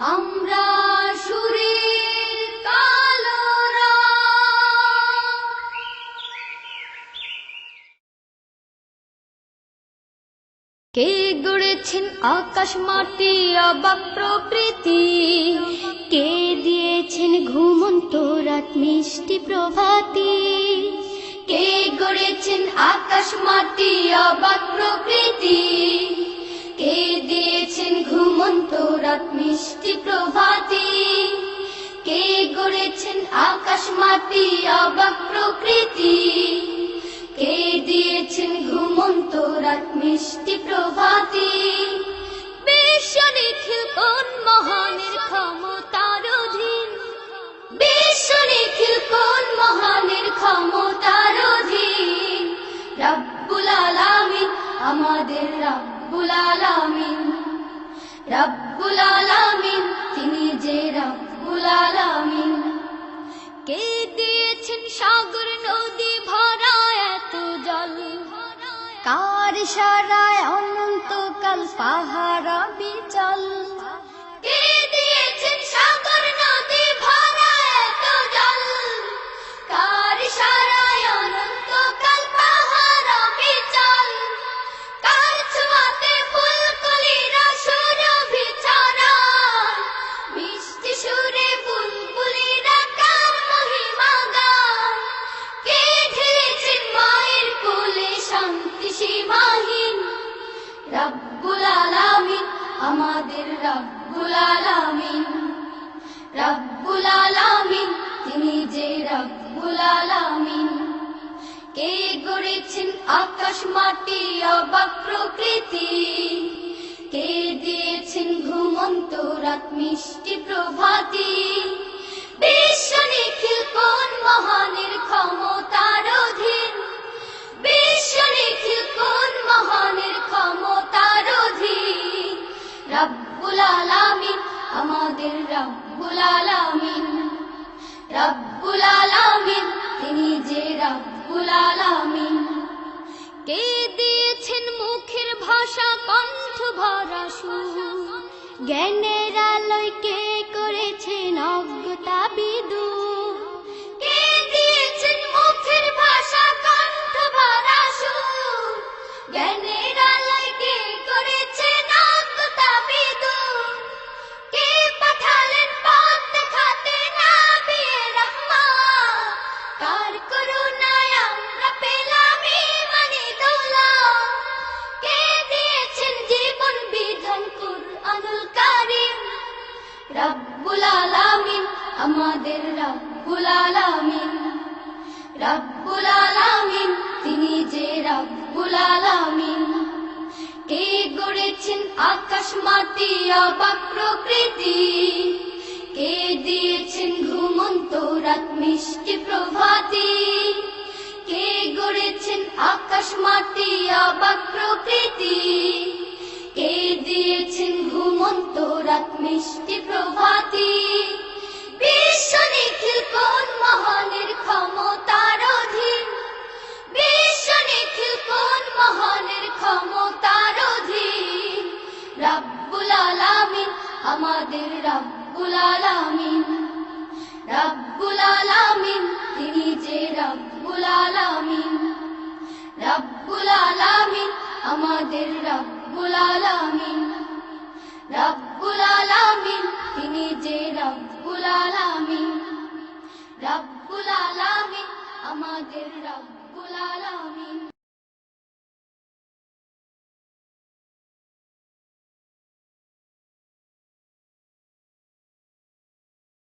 আমরা সুরের কালোরা। কে গড়েছেন আকাশ মাটি অবাক প্রকৃতি, কে দিয়েছেন ঘুমন্ত রাত মিষ্টি প্রভাতি। কে গড়েছেন আকাশ মাটি অবাক প্রকৃতি, কে দিয়েছেন ঘুমন্ত রাত মিষ্টি প্রভাতি। কে গড়েছেন আকাশ মাটি অবাক প্রকৃতি, কে দিয়েছেন ঘুমন্ত রাত মিষ্টি প্রভাতি। বিশ্ব নিখিল কোন মহানের ক্ষমতার অধীন, বিশ্ব নিখিল কোন মহানের ক্ষমতার অধীন। রব্বুল আলামিন আমাদের রব্বুল আলামিন, রব্বুল আলামিন তিনি যে রব্বুল আলামিন। কে দিয়েছেন সাগর নদী ভরা এত জল, কার ইশারায় অনন্তকাল পাহাড় বিচল। কে দিয়েছেন সাগর নদী ভরা এত জল, কার ইশারায় অনন্তকাল পাহাড় বিচল। কার ছোঁয়াতে ফুলকলিরা সুরভি ছড়ায়, মিষ্টি সুরে বুলবুলিরা কার মহিমা গায়। কে ঢেলেছেন মায়ের কোলে শান্তি সীমাহীন, রব্বুল আলামিন আমাদের রব্বুল আলামিন, রব্বুল আলামিন তিনি যে রব্বুল আলামিন। কে গড়েছেন আকাশ মাটি অবাক প্রকৃতি, কে দিয়েছেন ঘুমন্ত রাত মিষ্টি প্রভাতি। বিশ্ব নিখিল কোন মহানের ক্ষমতার অধীন, বিশ্ব নিখিল কোন মহানের ক্ষমতার অধীন। রব্বুল আলামিন আমাদের রব্বুল আলামিন, রব্বুল আলামিন তিনি যে রব্বুল আলামিন। কে দিয়েছেন মুখের ভাষা কণ্ঠ ভরা সুর, জ্ঞানের আলোয় কে করেছেন অজ্ঞতা বিদূর। কে দিয়েছেন মুখের ভাষা কণ্ঠ ভরা সুর, জ্ঞানের আলোয় কে করেছেন অজ্ঞতা বিদূর। কে পাঠালেন পথ দেখাতে নবিয়ে রহমত, কার করুণায় আমরা পেলাম ঈমানি দৌলত। কে দিয়েছেন জীবন বিধান কুরআনুল কারীম, রব্বুল আলামিন আমাদের রব্বুল আলামিন, রব্বুল আলামিন তিনি যে রব্বুল আলামিন। কে গড়েছেন আকাশ মাটি অবাক প্রকৃতি, কে দিয়েছেন ঘুমন্ত রাত মিষ্টি প্রভাতি। কে গড়েছেন আকাশ মাটি অবাক প্রকৃতি, কে দিয়েছেন ঘুমন্ত রাত মিষ্টি প্রভাতি। বিশ্ব নিখিল কোন মহানের ক্ষমতার অধীন, বিশ্ব নিখিল কোন মহানের ক্ষমতার অধীন। রব্বুল আলামিন আমাদের রব্বুল আলামিন, রব্বুল আলামিন তিনি যে রব্বুল আলামিন, রব্বুল আলামিন আমাদের রব্বুল আলামিন, রব্বুল আলামিন তিনি যে রব্বুল আলামিন, রব্বুল আলামিন আমাদের রব্বুল আলামিন।